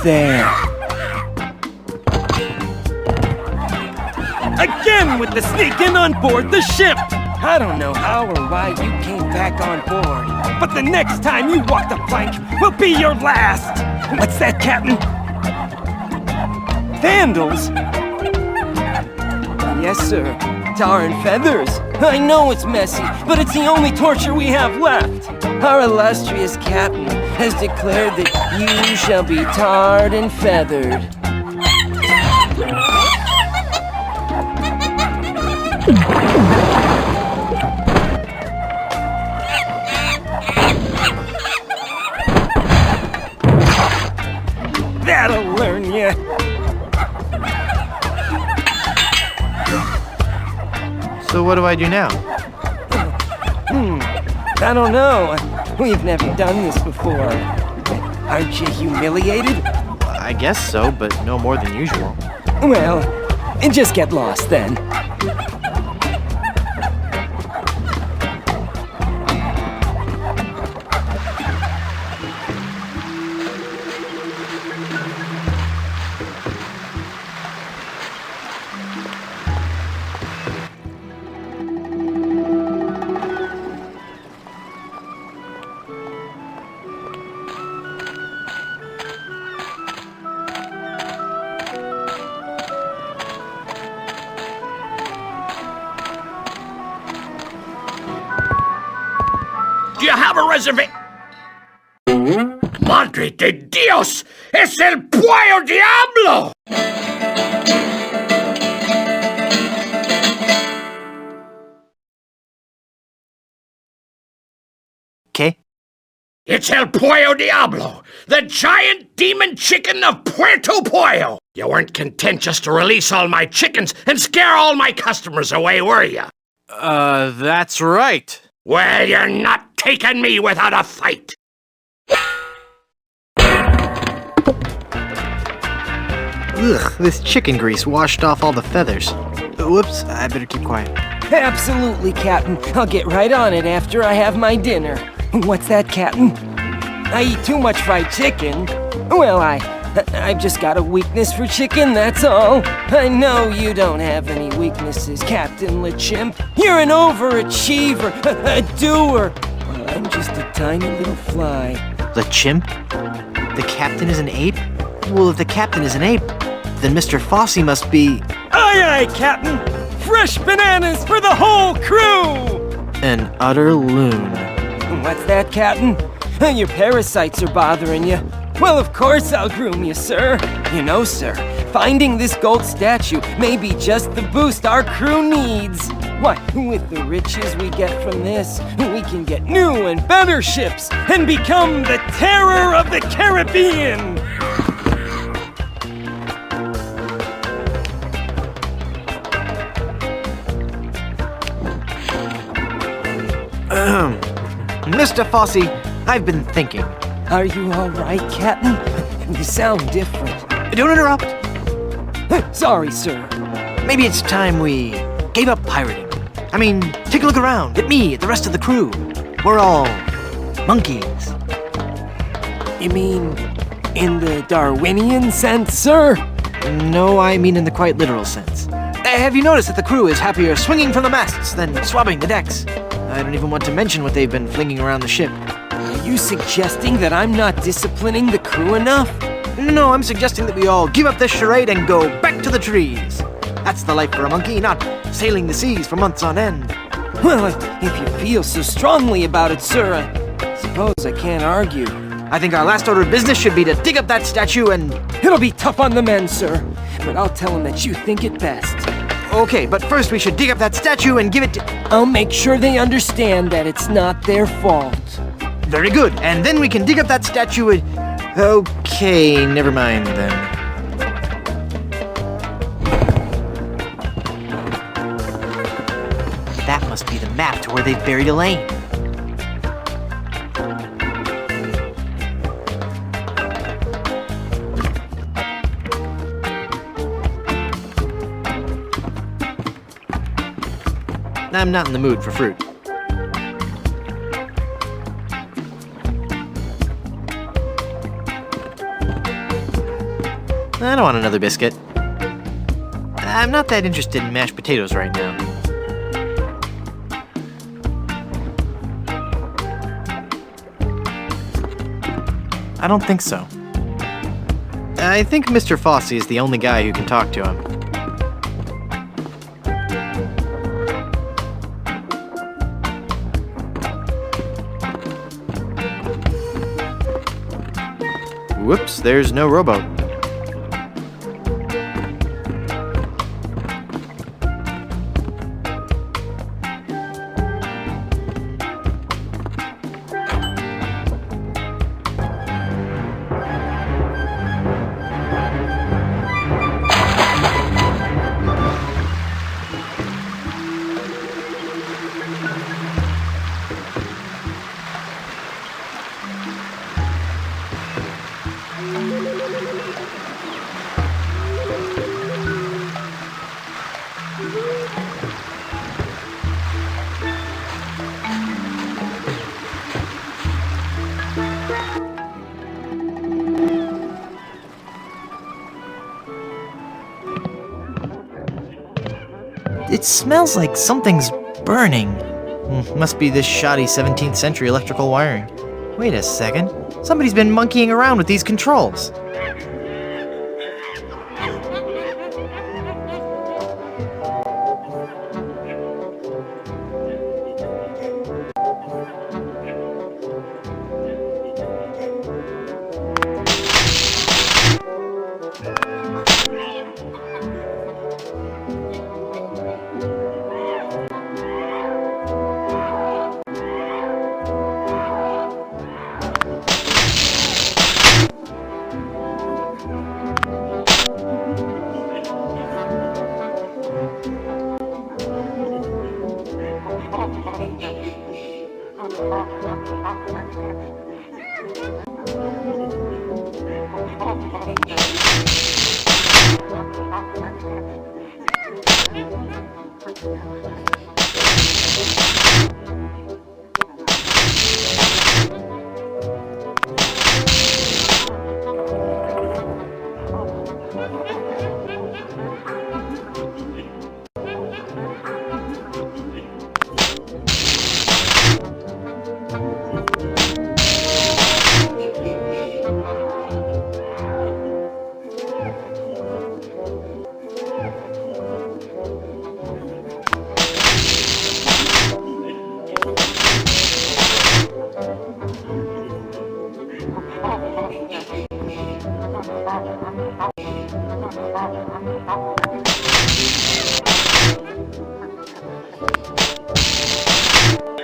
there. Again with the sneaking on board the ship! I don't know how or why you came back on board, but the next time you walk the plank will be your last! What's that, Captain? Vandals? Yes, sir. Tar and feathers. I know it's messy, but it's the only torture we have left. Our illustrious captain has declared that you shall be tarred and feathered. That'll learn you. So what do I do now? I don't know. We've never done this before. Aren't you humiliated? I guess so, but no more than usual. Well, just get lost then. Do you have a reservation? Madre de Dios! ¡Es el Puello Diablo! Okay? It's El Pollo Diablo, the giant demon chicken of Puerto Pollo. You weren't content just to release all my chickens and scare all my customers away, were you? That's right. Well, you're not taking me without a fight. Ugh, this chicken grease washed off all the feathers. Whoops, I better keep quiet. Absolutely, Captain. I'll get right on it after I have my dinner. What's that, Captain? I eat too much fried chicken. Well, I've just got a weakness for chicken, that's all. I know you don't have any weaknesses, Captain LeChimp. You're an overachiever, a doer. Well, I'm just a tiny little fly. The chimp? The captain is an ape? Well, if the captain is an ape, then Mr. Fossey must be... Aye, aye, Captain! Fresh bananas for the whole crew! an utter loon. What's that, Captain? Your parasites are bothering you. Well, of course I'll groom you, sir. You know, sir, finding this gold statue may be just the boost our crew needs. Why, with the riches we get from this, we can get new and better ships and become the terror of the Caribbean. Mr. Fossey, I've been thinking. Are you all right, Captain? You sound different. Don't interrupt. Sorry, sir. Maybe it's time we gave up pirating. I mean, take a look around at me, at the rest of the crew. We're all monkeys. You mean in the Darwinian sense, sir? No, I mean in the quite literal sense. Have you noticed that the crew is happier swinging from the masts than swabbing the decks? I don't even want to mention what they've been flinging around the ship. Are you suggesting that I'm not disciplining the crew enough? No, I'm suggesting that we all give up this charade and go back to the trees. That's the life for a monkey, not sailing the seas for months on end. Well, if you feel so strongly about it, sir, I suppose I can't argue. I think our last order of business should be to dig up that statue and... It'll be tough on the men, sir, but I'll tell them that you think it best. Okay, but first we should dig up that statue and give it to... I'll make sure they understand that it's not their fault. Very good, and then we can dig up that statue and... Okay, never mind then. That must be the map to where they've buried Elaine. I'm not in the mood for fruit. I don't want another biscuit. I'm not that interested in mashed potatoes right now. I don't think so. I think Mr. Fosse is the only guy who can talk to him. Whoops, there's no rowboat. It smells like something's burning. Must be this shoddy 17th century electrical wiring. Wait a second. Somebody's been monkeying around with these controls.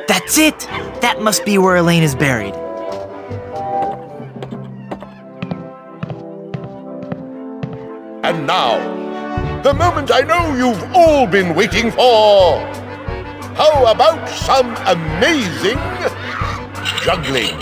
That's it! That must be where Elaine is buried. And now, the moment I know you've all been waiting for. How about some amazing juggling?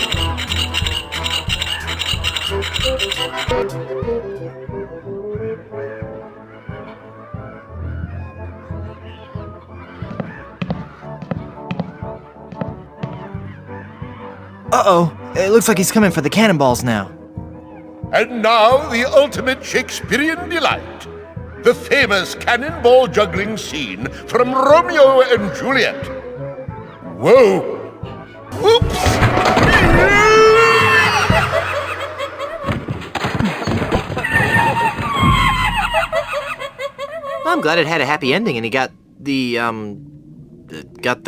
Uh-oh, it looks like he's coming for the cannonballs now. And now the ultimate Shakespearean delight. The famous cannonball juggling scene from Romeo and Juliet. Whoa! Whoops! I'm glad it had a happy ending and he got the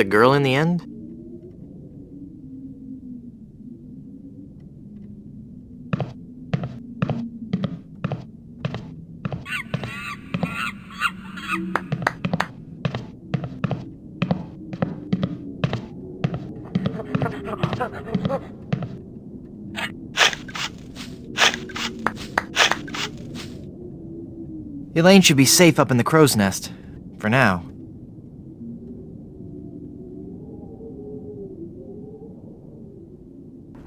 girl in the end. Elaine should be safe up in the crow's nest. For now.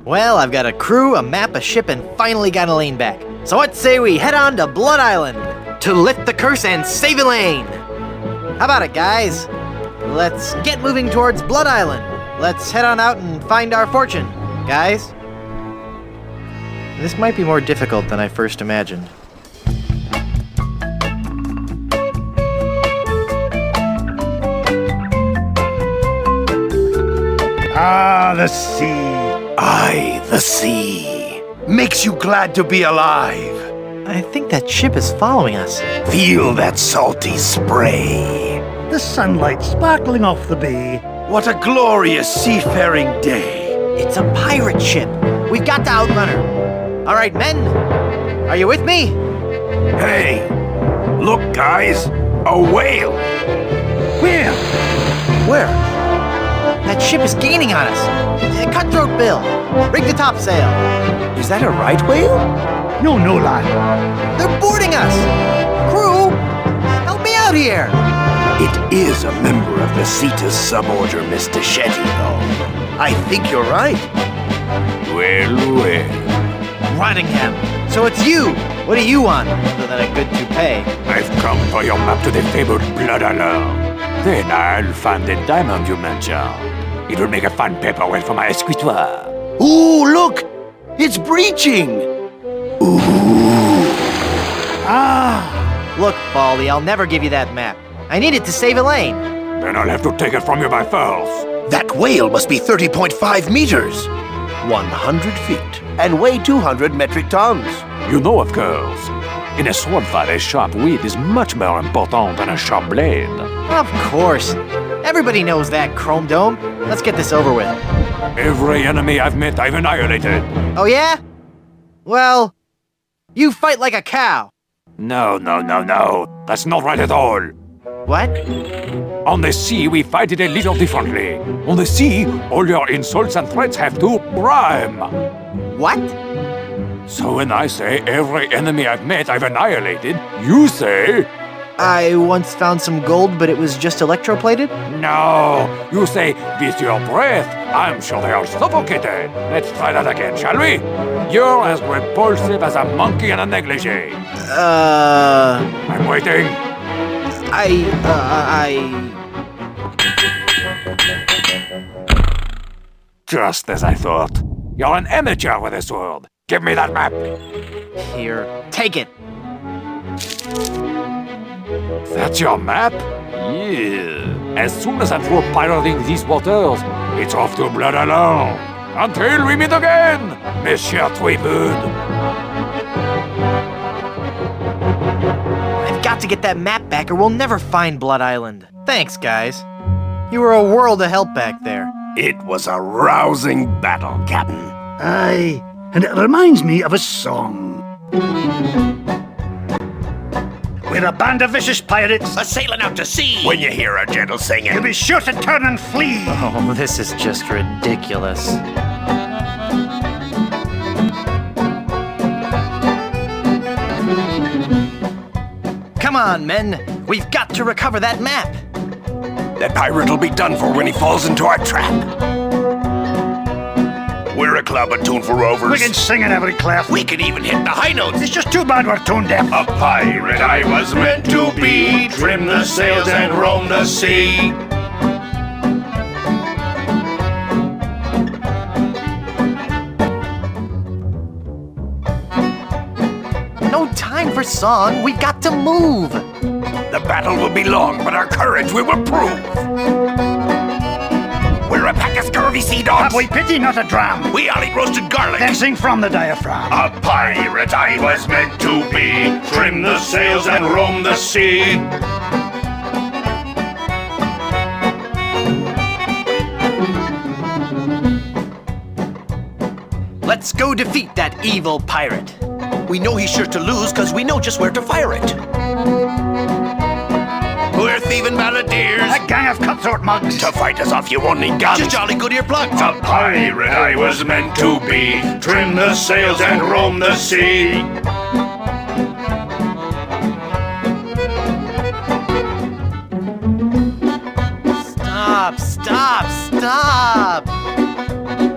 Well, I've got a crew, a map, a ship, and finally got Elaine back. So what say we head on to Blood Island to lift the curse and save Elaine? How about it, guys? Let's get moving towards Blood Island. Let's head on out and find our fortune, guys. This might be more difficult than I first imagined. Ah, the sea. Aye, the sea. Makes you glad to be alive. I think that ship is following us. Feel that salty spray. The sunlight sparkling off the bay. What a glorious seafaring day. It's a pirate ship. We've got to outrun her. All right, men. Are you with me? Hey, look, guys. A whale. Where? Where? That ship is gaining on us. Cutthroat Bill, rig the topsail. Is that a right whale? No, lad. They're boarding us. Crew, help me out here. It is a member of the Cetus suborder, Mr. Shetty, though. I think you're right. Well. Rottingham. So it's you. What do you want, other than a good toupee? I've come for your map to the fabled Blood Island. Then I'll find the diamond you mentioned. It will make a fine paperweight for my escritoire. Ooh, look! It's breaching! Look, Baldy, I'll never give you that map. I need it to save Elaine. Then I'll have to take it from you by force. That whale must be 30.5 meters. 100 feet. And weigh 200 metric tons. You know, of course. In a sword fight, a sharp wit is much more important than a sharp blade. Of course. Everybody knows that, Chrome Dome. Let's get this over with. Every enemy I've met, I've annihilated. Oh, yeah? Well, you fight like a cow. No. That's not right at all. What? On the sea, we fight it a little differently. On the sea, all your insults and threats have to rhyme. What? So when I say every enemy I've met, I've annihilated, you say... I once found some gold, but it was just electroplated? No, you say, with your breath, I'm sure they are suffocated. Let's try that again, shall we? You're as repulsive as a monkey in a negligee. I'm waiting. Just as I thought. You're an amateur with a sword. Give me that map. Here, take it. That's your map? Yeah. As soon as I'm through pirating these waters, it's off to Blood Island. Until we meet again, Monsieur Tweepoon. I've got to get that map back or we'll never find Blood Island. Thanks, guys. You were a world of help back there. It was a rousing battle, Captain. Aye, and it reminds me of a song. We're a band of vicious pirates. A-sailing out to sea. When you hear a gentle You'll singing, be sure to turn and flee. Oh, this is just ridiculous. Come on, men. We've got to recover that map. that pirate will be done for when he falls into our trap. We're a club attuned for rovers. We can sing in every clef. We can even hit the high notes. It's just too bad we're tone deaf. A pirate I was meant to be, trim the sails and roam the sea. No time for song. We've got to move. The battle will be long, but our courage we will prove. We're a pack of scurvy sea dogs. Have we pity, not a dram? We all eat roasted garlic. Then sing from the diaphragm. A pirate I was meant to be, trim the sails and roam the sea. Let's go defeat that evil pirate. We know he's sure to lose, cause we know just where to fire it. We're thieving balladeers. A gang of cutthroat mugs. To fight us off, you won't need guns. Just jolly good earplugs. A pirate I was meant to be, trim the sails and roam the sea. Stop, stop, stop!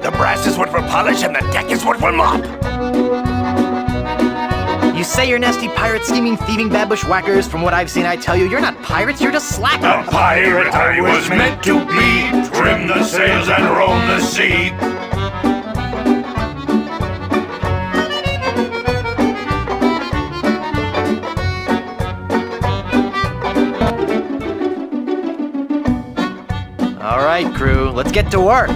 The brass is what we'll polish and the deck is what we'll mop. You say you're nasty pirates, scheming, thieving, bad bushwhackers. From what I've seen, I tell you, you're not pirates, you're just slackers. A pirate I was meant to be, trim the sails and roam the sea. All right, crew, let's get to work.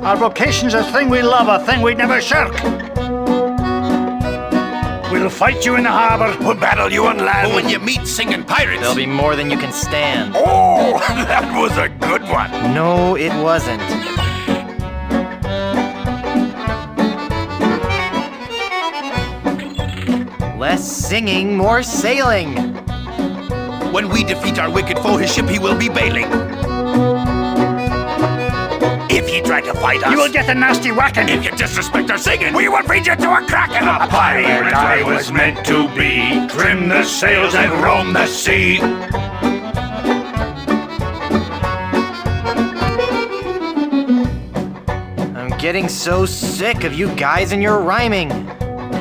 Our vocation's a thing we love, a thing we'd never shirk. We'll fight you in the harbor. We'll battle you on land. When you meet singing pirates. There'll be more than you can stand. Oh, that was a good one. No, it wasn't. Less singing, more sailing. When we defeat our wicked foe, his ship he will be bailing. If you try to fight us, You will get a nasty whacking. if you disrespect our singing, we will feed you to a kraken. A pirate I was meant to be. Trim the sails and roam the sea. I'm getting so sick of you guys and your rhyming.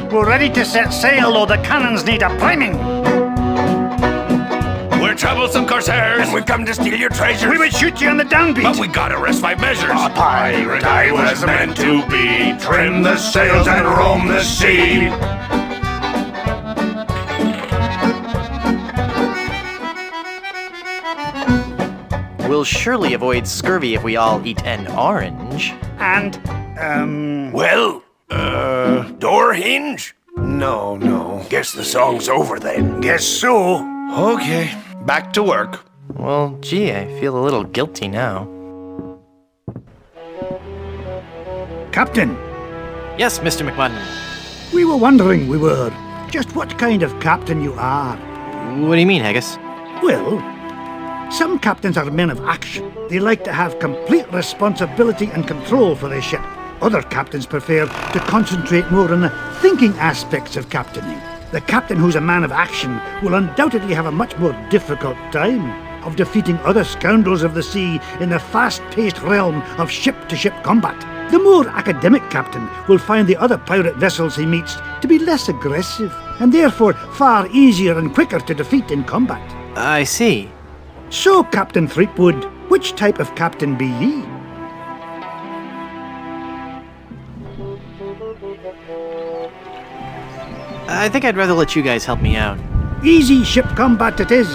We're ready to set sail, though the cannons need a priming. We're troublesome corsairs, and we've come to steal your treasures. We would shoot you on the downbeat. But we gotta rest by measures. A pirate I was meant to be. Trim the sails and roam the sea. We'll surely avoid scurvy if we all eat an orange. And, Door hinge? No. Guess the song's over then. guess so. Okay, back to work. Well, gee, I feel a little guilty now. Captain, Yes, Mr. McMutton. we were wondering, just what kind of captain you are. What do you mean, Haggis? Well, some captains are men of action. They like to have complete responsibility and control for their ship. Other captains prefer to concentrate more on the thinking aspects of captaining. The captain who's a man of action will undoubtedly have a much more difficult time of defeating other scoundrels of the sea in the fast-paced realm of ship-to-ship combat. The more academic captain will find the other pirate vessels he meets to be less aggressive, and therefore far easier and quicker to defeat in combat. I see. So, Captain Threepwood, which type of captain be ye? I think I'd rather let you guys help me out. Easy ship combat it is.